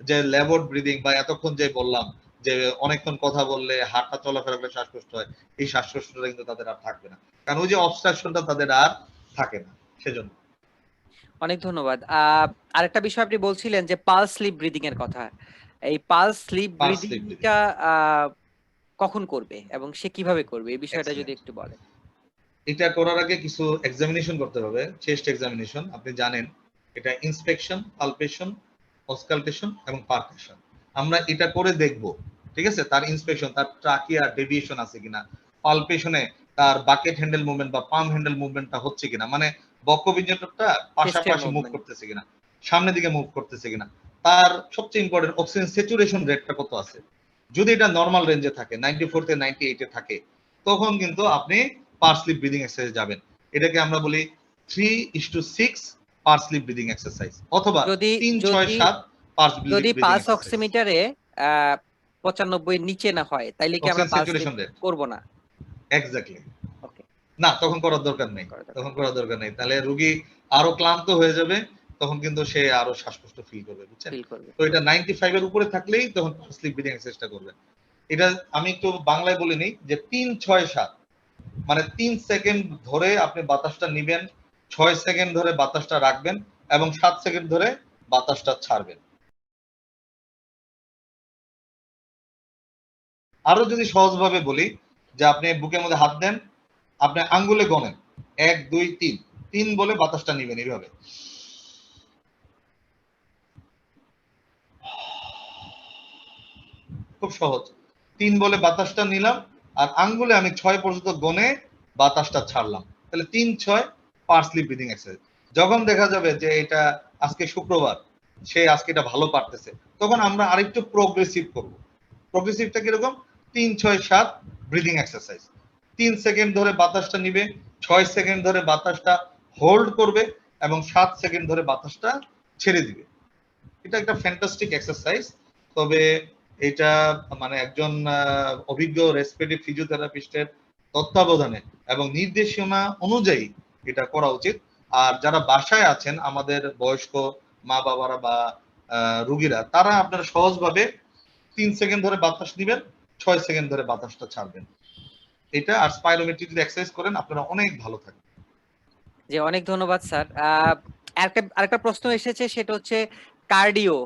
যে ল্যাবড ব্রিদিং বা এতক্ষণ যে বললাম যে অনেকক্ষণ কথা বললে হাঁটা চলাফেরা করলে শ্বাসকষ্ট হয়, এই শ্বাসকষ্টটা কিন্তু তাদের আর থাকবে না, কারণ ওই যে অবস্ট্রাকশনটা তাদের আর থাকে না। সেজন্য অনেক ধন্যবাদ। আরেকটা বিষয় আপনি বলছিলেন যে পালস স্লিপ ব্রিদিং এর কথা। এই pursed lip pursed lip breathing ব্রিদিংটা কখন করবে এবং সে কিভাবে করবে এই বিষয়টা যদি এক্সেলেন্ট। একটু বলেন। এটা করার আগে কিছু এক্সামিনেশন করতে হবে, চেস্ট এক্সামিনেশন। আপনি জানেন এটা ইন্সপেকশন, পালপেশন, অসকালটেশন এবং পারকাশন। আমরা এটা করে দেখব, ঠিক আছে, তার ইন্সপেকশন, তার ট্রাকিয়া ডেভিয়েশন আছে কিনা, পালপেশনে তার বাকেট হ্যান্ডেল মুভমেন্ট বা পাম হ্যান্ডেল মুভমেন্টটা হচ্ছে কিনা, মানে বক্ষবিঞ্জনটা চেস্টের পাশাপাশি মুভ মুভমেন্ট। করতেছে কিনা, সামনের দিকে মুভ করতেছে কিনা, তার সবচেয়ে ইম্পর্টেন্ট অক্সিজেন স্যাচুরেশন রেটটা কত আছে। যদি এটা নরমাল রেঞ্জে থাকে 94 থেকে 98 এ থাকে, তখন কিন্তু আপনি পার স্লিপ ব্রিদিং এক্সারসাইজ যাবেন। এটাকে আমরা বলি 3:6 পার স্লিপ ব্রিদিং এক্সারসাইজ, অথবা যদি 3-6-7 পার স্লিপ যদি ব্রিদিং পালস এক্সারসাইজ। অক্সিমিটারে 95 নিচে না হয় তাইলে কি আমরা oxygen pulse slip saturation rate করব না? এক্স্যাক্টলি। ওকে, না, তখন করার দরকার নেই, করা দরকার তখন নেই। করার দরকার নেই, তাহলে রোগী আরো ক্লান্ত হয়ে যাবে, তখন কিন্তু সে আরো শ্বাসকষ্ট ফিল করবে, বুঝছেন। ফিল করবে। তো এটা 95 এর উপরে থাকলেই তখন স্লিপ ব্রিদিং এক্সারসাইজটা করবেন। এটা আমি একটু বাংলায় বলে নিই যে 3-6-7, মানে 3 সেকেন্ড ধরে আপনি বাতাসটা নিবেন, 6 সেকেন্ড ধরে বাতাসটা রাখবেন এবং 7 সেকেন্ড ধরে বাতাসটা ছাড়বেন। আরো যদি সহজভাবে বলি যে আপনি বুকের মধ্যে হাত দেন, আপনি আঙ্গুলে গণেন 1 2 3, 3 বলে বাতাসটা নিবেন এইভাবে। খুব সহজ। 3 বলে বাতাসটা নিলাম আর আঙ্গুলে আমি 6 পর্যন্ত গণে বাতাসটা ছাড়লাম। তাহলে 3-6 পার স্লিপ ব্রিদিং এক্সারসাইজ। যখন দেখা যাবে যে এটা আজকে শুক্রবার, সে আজকে এটা ভালো পারতেছে, তখন আমরা আরেকটু প্রোগ্রেসিভ করব। প্রোগ্রেসিভটা কিরকম? 3-6-7 ব্রিদিং এক্সারসাইজ। 3 সেকেন্ড ধরে বাতাসটা নিবে, 6 সেকেন্ড ধরে বাতাসটা হোল্ড করবে এবং 7 সেকেন্ড ধরে বাতাসটা ছেড়ে দিবে। এটা একটা ফ্যান্টাস্টিক এক্সারসাইজ। তবে এটা মানে একজন অভিজ্ঞ রেসপিরেটরি ফিজিওথেরাপিস্টের তত্ত্বাবধানে এবং নির্দেশনা অনুযায়ী এটা করা উচিত। আর যারা বাসায় আছেন আমাদের বয়স্ক মা বাবারা বা রুগীরা, তারা আপনারা সহজভাবে 3 সেকেন্ড ধরে বাতাস নিবেন, 6 সেকেন্ড ধরে বাতাসটা ছাড়বেন। এটা আর স্পাইরোমেট্রি যদি এক্সারসাইজ করেন আপনারা অনেক ভালো থাকবেন। জি, অনেক ধন্যবাদ স্যার। আরেকটা প্রশ্ন এসেছে, সেটা হচ্ছে কার্ডিও।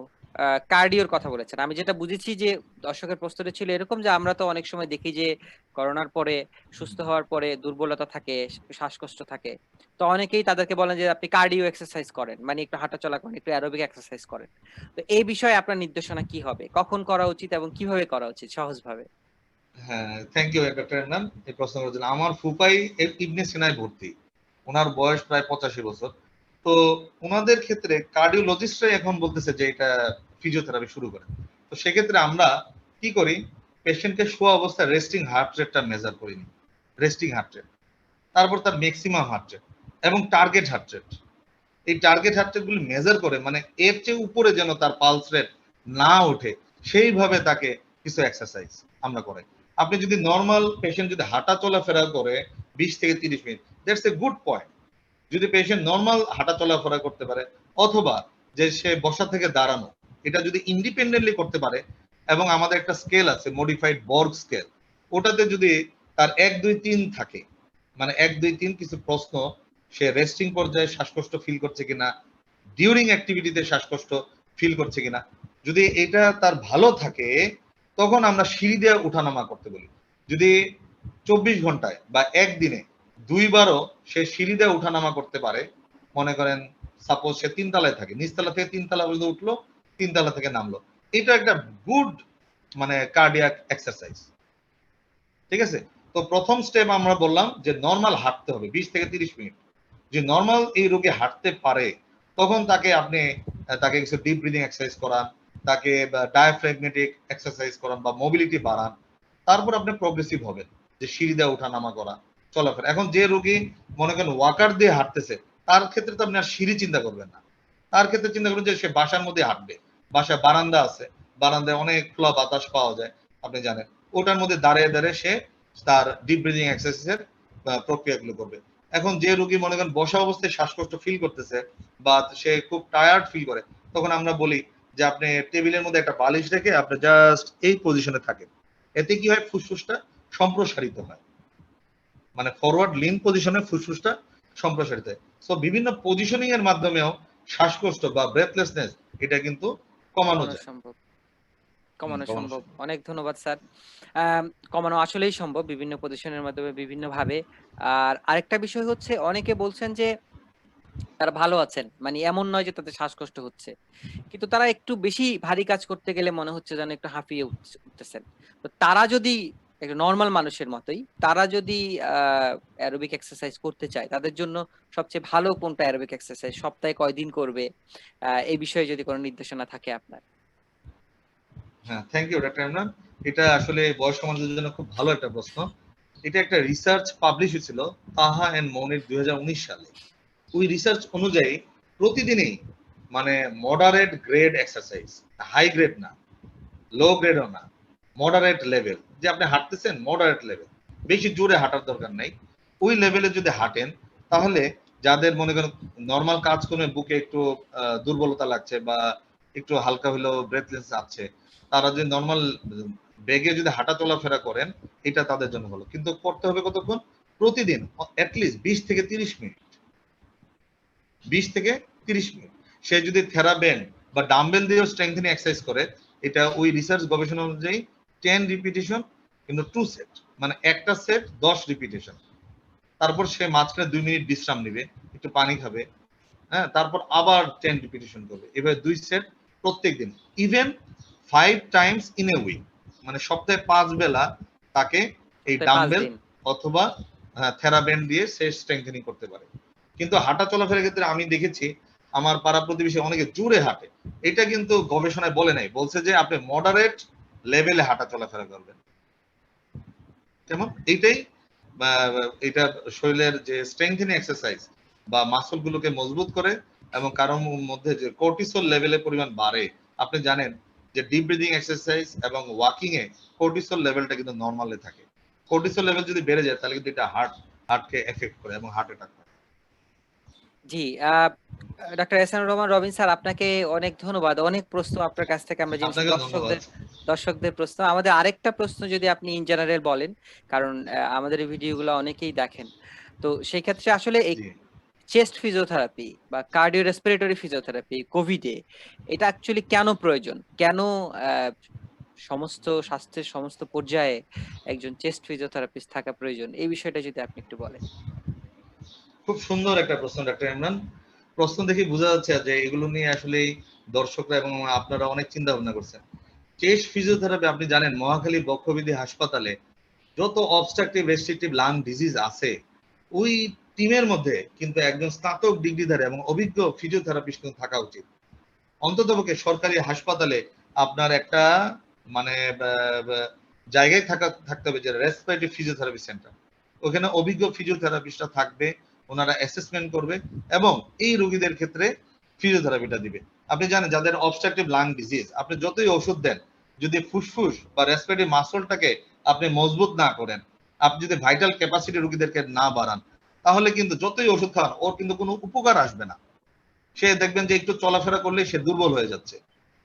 কার্ডিওর কথা বলেছেন। আমি যেটা বুঝেছি যে দর্শকের প্রশ্নটা ছিল এরকম যে আমরা তো অনেক সময় দেখি যে করোনার পরে সুস্থ হওয়ার পরে দুর্বলতা থাকে, শ্বাসকষ্ট থাকে। তো অনেকেই তাদেরকে বলেন যে আপনি কার্ডিও এক্সারসাইজ করেন, মানে একটু হাঁটাচলা করেন, একটু অ্যারোবিক এক্সারসাইজ করেন। তো এই বিষয়ে আপনার নির্দেশনা কি হবে, কখন করা উচিত এবং কিভাবে করা উচিত সহজভাবে? হ্যাঁ, থ্যাংক ইউ ডক্টর ইমরান এই প্রশ্ন করার জন্য। আমার ফুফাই ইবনে সিনায় ভর্তি, ওনার বয়স প্রায় 85 বছর। তো ওনাদের ক্ষেত্রে কার্ডিওলজিস্টরাই এখন বলতেছে যে এটা ফিজিওথেরাপি শুরু করে। তো সেক্ষেত্রে আমরা কি করি, পেশেন্টকে শোয়া অবস্থায় রেস্টিং হার্ট রেটটা মেজার করি নি, রেস্টিং হার্ট রেট, তারপর তার ম্যাক্সিমাম হার্ট রেট এবং টার্গেট হার্ট রেট। এই টার্গেট হার্ট রেট গুলি মেজার করে, মানে এর চেয়ে উপরে যেন তার পালস রেট না ওঠে সেইভাবে তাকে কিছু এক্সারসাইজ আমরা করাই। আপনি যদি নর্মাল পেশেন্ট যদি হাঁটা চলাফেরা করে 20 থেকে 30 minute, that's a good point. যদি পেশেন্ট নর্মাল হাঁটা চলাফেরা করতে পারে, অথবা যে সে বসা থেকে দাঁড়ানো, এটা যদি ইন্ডিপেন্ডেন্টলি করতে পারে, এবং আমাদের একটা স্কেল আছে মডিফাইড বর্গ স্কেল, ওটাতে যদি তার 1 2 3 থাকে, মানে 1 2 3 কিছু প্রশ্ন, সে রেস্টিং পর্যায়ে শ্বাসকষ্ট ফিল করছে কিনা, ডিউরিং অ্যাক্টিভিটিতে শ্বাসকষ্ট ফিল করছে কিনা, যদি এটা তার ভালো থাকে, তখন আমরা সিঁড়ি দিয়ে উঠানামা করতে বলি। যদি 24 ঘন্টায় বা একদিনে 2 বারও সে সিঁড়ি দিয়ে উঠানামা করতে পারে, মনে করেন সাপোজ সে 3 তলায় থাকে, নিচতলা থেকে 3 তলা পর্যন্ত উঠলো, 3 তলা থেকে নামলো, এটা একটা গুড মানে কার্ডিয়াক এক্সারসাইজ, ঠিক আছে। তো প্রথম স্টেপ আমরা বললাম যে নর্মাল হাঁটতে হবে 20 থেকে 30 মিনিট। যে নর্মাল এই রোগী হাঁটতে পারে, তখন তাকে আপনি তাকে কিছু ডিপ ব্রিদিং এক্সারসাইজ করান, তাকে ডায়াফ্রাগমেটিক এক্সারসাইজ করান বা মোবিলিটি বাড়ান। তারপর আপনি প্রোগ্রেসিভ হবেন, যে সিঁড়ি দিয়ে ওঠানামা করা, চলাফেরা। এখন যে রোগী মনে করেন ওয়াকার দিয়ে হাঁটতেছে, তার ক্ষেত্রে তো আপনি আর সিঁড়ি চিন্তা করবেন না, তার ক্ষেত্রে চিন্তা করুন যে সে বাসার মধ্যে হাঁটবে। বাসায় বারান্দা আছে, বারান্দায় অনেক খোলা বাতাস পাওয়া যায়, আপনি জানেন, ওটার মধ্যে দাঁড়িয়ে দাঁড়িয়ে সে তার ডিপ ব্রিদিং এক্সারসাইজের প্রক্রিয়াগুলো করবে। এখন যে রোগী মনে করেন বসা অবস্থায় শ্বাসকষ্ট ফিল করতেছে বা সে খুব টায়ার্ড ফিল করে, তখন আমরা বলি যে আপনি টেবিলের মধ্যে একটা বালিশ রেখে আপনি জাস্ট এই পজিশনে থাকেন। এতে কি হয়, ফুসফুসটা সম্প্রসারিত হয়, মানে ফরওয়ার্ড লিন পজিশনে ফুসফুসটা সম্প্রসারিত হয়। সো বিভিন্ন পজিশনিং এর মাধ্যমেও শ্বাসকষ্ট বা ব্রেথলেসনেস এটা কিন্তু কমানো কমানো যায়। সম্ভব। কমানো কমানো সম্ভব। সম্ভব। অনেক ধন্যবাদ স্যার। কমানো আসলেই সম্ভব বিভিন্ন পজিশনের মাধ্যমে বিভিন্নভাবে। আর আরেকটা বিষয় হচ্ছে অনেকে বলছেন যে তারা ভালো আছেন। মানে এমন নয় যে তাদের শ্বাসকষ্ট হচ্ছে। কিন্তু তারা একটু বেশি ভারী কাজ করতে গেলে মনে হচ্ছে যেন একটু হাঁফিয়ে উঠতেছেন। তো তারা যদি একটা নরমাল মানুষের মতোই তারা যদি অ্যারোবিক এক্সারসাইজ করতে চায় তাদের জন্য সবচেয়ে ভালো কোনটা অ্যারোবিক এক্সারসাইজ? সপ্তাহে কয়দিন করবে? এই বিষয়ে যদি কোনো নির্দেশনা থাকে আপনার। হ্যাঁ, থ্যাংক ইউ ডক্টর ইমরান। এটা আসলে বয়স্ক মানুষদের জন্য খুব ভালো একটা প্রশ্ন। এটা একটা রিসার্চ পাবলিশ হয়েছিল তাহা এন্ড মনির 2019 সালে। ওই রিসার্চ অনুযায়ী প্রতিদিনই মানে moderate grade exercise, high grade না, লো গ্রেডও না, মডারেট লেভেল, যে আপনি হাঁটতেছেন মডারেট লেভেল, বেশি জোরে হাঁটার দরকার নাই, ওই লেভেলে যদি হাঁটেন তাহলে যাদের মনে করেন নর্মাল কাজ করে বুকে একটু দুর্বলতা লাগছে বা একটু হালকা হলেও ব্রেথলেস আছে, তারা যদি নর্মাল বেগে যদি হাঁটা চলাফেরা করেন এটা তাদের জন্য ভালো। কিন্তু করতে হবে কতক্ষণ? প্রতিদিন অ্যাটলিস্ট 20 থেকে 30 মিনিট। 20 থেকে 30 মিনিট। সে যদি থেরাবেন্ড বা ডাম্বেল দিয়েও স্ট্রেংথেনিং এক্সারসাইজ করে, এটা ওই রিসার্চ গবেষণা অনুযায়ী 10 রিপিটেশন কিন্তু 2 সেট, মানে একটা সেট 10 রিপিটেশন। তারপর সে মাঝখানে 2 মিনিট বিশ্রাম নেবে, একটু পানি খাবে, হ্যাঁ, তারপর আবার 10 রিপিটেশন করবে। এভাবে 2 সেট প্রত্যেকদিন, even 5 times in a week, মানে সপ্তাহে 5 বেলা তাকে এই সপ্তাহে ৫ ডাম্বেল দিন। অথবা থেরাবেন্ড দিয়ে সে স্ট্রেংথেনিং করতে পারে। কিন্তু হাঁটা চলাফেরার ক্ষেত্রে আমি দেখেছি আমার পাড়া প্রতিবেশী অনেকে জোরে হাঁটে। এটা কিন্তু গবেষণায় বলে নাই, বলছে যে আপনি মডারেট লেভেলে হাঁটা চলাফেরা করবেন। কেমন এইটাই এটা শরীরের যে স্ট্রেংথেনিং এক্সারসাইজ বা মাসল গুলোকে মজবুত করে এবং কারোর মধ্যে যে কর্টিসল লেভেলের পরিমাণ বাড়ে। আপনি জানেন যে ডিপ ব্রিদিং এক্সারসাইজ এবং ওয়াকিং এ কর্টিসল লেভেলটা কিন্তু নরমালে থাকে। কর্টিসল লেভেল যদি বেড়ে যায় তাহলে কিন্তু এটা হার্টকে এফেক্ট করে এবং হার্ট অ্যাটাক করে। জি, ডক্টর এহসানুর রহমান রবিন স্যার আপনাকে অনেক ধন্যবাদ। অনেক প্রশ্ন আপনার কাছ থেকে আমরা জেনেছি। আপনাকেও ধন্যবাদ। দর্শকদের প্রশ্ন। আমাদের আরেকটা প্রশ্ন যদি আপনি ইন জেনারেল বলেন, কারণ আমাদের এই ভিডিওগুলো অনেকেই দেখেন। তো সেই ক্ষেত্রে আসলে এই জি, চেস্ট ফিজিওথেরাপি বা কার্ডিও রেসপিরেটরি ফিজিওথেরাপি কোভিডে এটা অ্যাকচুয়ালি কেন প্রয়োজন? কেন সমস্ত স্বাস্থ্যের সমস্ত পর্যায়ে একজন চেস্ট ফিজিওথেরাপিস্ট থাকা প্রয়োজন? এই বিষয়টা যদি আপনি একটু বলেন। খুব সুন্দর একটা প্রশ্ন ডক্টর ইমরান। প্রশ্ন দেখে বোঝা যাচ্ছে যে এগুলো নিয়ে আসলে দর্শকরা এবং আপনারা অনেক চিন্তা ভাবনা করছেন। চেস্ট ফিজিওথেরাপি আপনি জানেন মহাখালী বক্ষবিধি হাসপাতালে যত অবস্ট্রাকটিভ রেস্ট্রিকটিভ লাং ডিজিজ আছে, ওই টিমের মধ্যে কিন্তু একজন স্নাতক ডিগ্রিধারী এবং অভিজ্ঞ ফিজিওথেরাপিস্ট কিন্তু থাকা উচিত। অন্ততপক্ষে সরকারি হাসপাতালে আপনার একটা মানে জায়গায় থাকতে হবে যে রেসপিরেটরি ফিজিওথেরাপি সেন্টার। ওখানে অভিজ্ঞ ফিজিওথেরাপিস্টরা থাকবে, ওনারা অ্যাসেসমেন্ট করবে এবং এই রোগীদের ক্ষেত্রে ফিজিওথেরাপিটা দিবে। আপনি জানেন যাদের অবস্ট্রাকটিভ লাং ডিজিজ আপনি যতই ওষুধ দেন, যদি ফুসফুস বা রেসপিরেটরি মাসলটাকে আপনি মজবুত না করেন, আপনি যদি ভাইটাল ক্যাপাসিটি রোগীদেরকে না বাড়ান, তাহলে কিন্তু যতই ওষুধ খান ওর কিন্তু কোনো উপকার আসবে না। সে দেখবেন যে একটু চলাফেরা করলে সে দুর্বল হয়ে যাচ্ছে।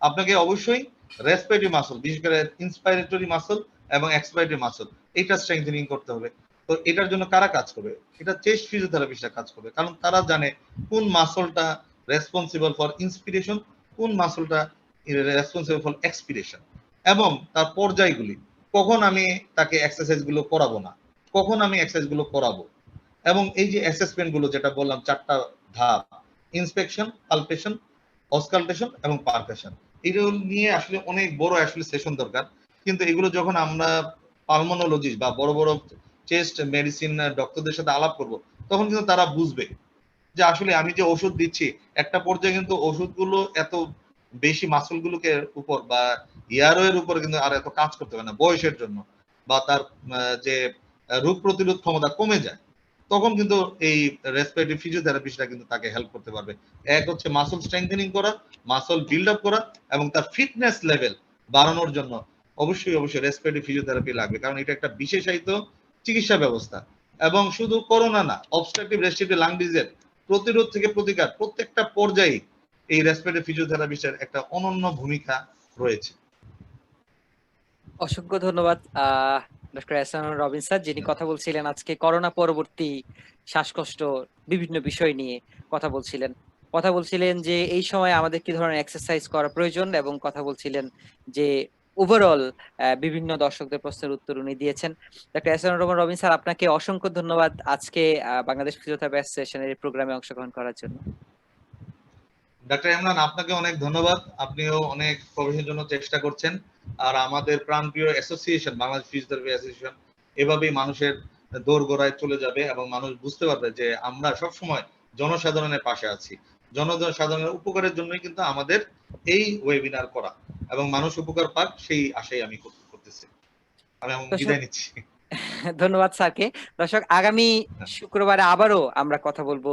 আপনাকে অবশ্যই রেসপিরেটরি মাসল, বিশেষ করে ইন্সপাইরেটরি মাসল এবং এক্সপাইরেটরি মাসল, এটা স্ট্রেংথেনিং করতে হবে। তো এটার জন্য কারা কাজ করবে? এটা চেস্ট ফিজিওথেরাপিস্টরা কাজ করবে, কারণ তারা জানে কোন মাসলটা রেসপন্সিবল ফর ইন্সপিরেশন, কোন মাসলটা রেসপন্সিবল ফর এক্সপিরেশন, এবং তার পর্যায়গুলি, কখন আমি তাকে এক্সারসাইজ গুলো করাবো না, কখন আমি এক্সারসাইজ গুলো করাবো, এবং এই যে অ্যাসেসমেন্ট গুলো যেটা বললাম 4টা ধাপ, ইন্সপেকশন, পালপেশন, অসকালটেশন এবং পারকাশন, এগুলো নিয়ে আসলে অনেক বড় আসলে সেশন দরকার। কিন্তু এগুলো যখন আমরা পালমোনোলজিস্ট বা বড় বড় চেস্ট মেডিসিন ডক্টরদের সাথে আলাপ করব, তখন কিন্তু তারা বুঝবে যে আসলে আমি যে ওষুধ দিচ্ছি একটা পর্যায়ে কিন্তু ওষুধগুলো এত বেশি মাসলগুলোকে উপর বা ইয়ারওয়ের উপর কিন্তু আর এত কাজ করতে পারে না বয়সের জন্য, বা তার যে রোগ প্রতিরোধ ক্ষমতা কমে যায়। তখন কিন্তু এই রেসপিরেটরি ফিজিওথেরাপিস্টরা কিন্তু তাকে হেল্প করতে পারবে। এক হচ্ছে মাসল স্ট্রেংথেনিং করা, মাসল বিল্ড আপ করা এবং তার ফিটনেস লেভেল বাড়ানোর জন্য অবশ্যই রেসপিরেটরি ফিজিওথেরাপি লাগবে, কারণ এটা একটা বিশেষায়িত চিকিৎসা ব্যবস্থা। এবং শুধু করোনা না, অবস্ট্রাকটিভ রেস্ট্রিকটিভ লাং ডিজিজের প্রতিরোধ থেকে প্রতিকার প্রত্যেকটা পর্যায়ে এই রেসপিরেটরি ফিজিওথেরাপিস্টের একটা অনন্য ভূমিকা রয়েছে। অসংখ্য ধন্যবাদ ডক্টর এহসান রবিন স্যার, যিনি কথা বলছিলেন আজকে করোনা পরবর্তী শ্বাসকষ্ট বিভিন্ন বিষয় নিয়ে কথা বলছিলেন। কথা বলছিলেন যে এই সময় আমাদের কি ধরনের এক্সারসাইজ করা প্রয়োজন, এবং কথা বলছিলেন যে ওভারঅল বিভিন্ন দর্শকদের প্রশ্নের উত্তর উনি দিয়েছেন। ডক্টর এহসান রবিন স্যার, আপনাকে অসংখ্য ধন্যবাদ আজকে বাংলাদেশ ফিজিওথেরাপি অ্যাসোসিয়েশনের এই প্রোগ্রামে অংশগ্রহণ করার জন্য। ডাক্তার ইমরান, আপনাকে অনেক ধন্যবাদ। আপনিও অনেক প্রবেশের জন্য চেষ্টা করছেন। আর আমাদের প্রাণপ্রিয় অ্যাসোসিয়েশন বাংলাদেশ ফিজিওথেরাপি অ্যাসোসিয়েশন এভাবেই মানুষের দোরগোড়ায় চলে যাবে এবং মানুষ বুঝতে পারবে যে আমরা সবসময় জনসাধারণের পাশে আছি। জনসাধারণের উপকারের জন্যই কিন্তু আমাদের এই ওয়েবিনার করা, এবং মানুষ উপকার পাক সেই আশাই আমি করতেছি। আমি দর্শক, বিদায় নিচ্ছি। ধন্যবাদ স্যারকে। দর্শক, আগামী শুক্রবারে আবারও আমরা কথা বলবো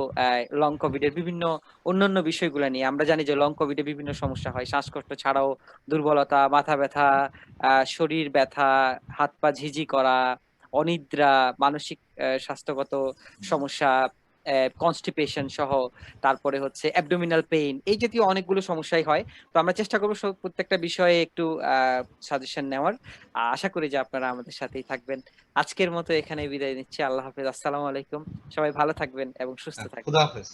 লং কোভিড এর বিভিন্ন অন্যান্য বিষয়গুলো নিয়ে। আমরা জানি যে লং কোভিডে বিভিন্ন সমস্যা হয়, শ্বাসকষ্ট ছাড়াও দুর্বলতা, মাথা ব্যথা, শরীর ব্যথা, হাত পা ঝিঝি করা, অনিদ্রা, মানসিক স্বাস্থ্যগত সমস্যা, কনস্টিপেশন সহ, তারপরে হচ্ছে অ্যাবডোমিনাল পেইন, এই জাতীয় অনেকগুলো সমস্যাই হয়। তো আমরা চেষ্টা করবো প্রত্যেকটা বিষয়ে একটু সাজেশন নেওয়ার। আশা করি যে আপনারা আমাদের সাথেই থাকবেন। আজকের মতো এখানে বিদায় নিচ্ছি। আল্লাহ হাফেজ। আসসালামু আলাইকুম। সবাই ভালো থাকবেন এবং সুস্থ থাকবেন। খুদা হাফেজ।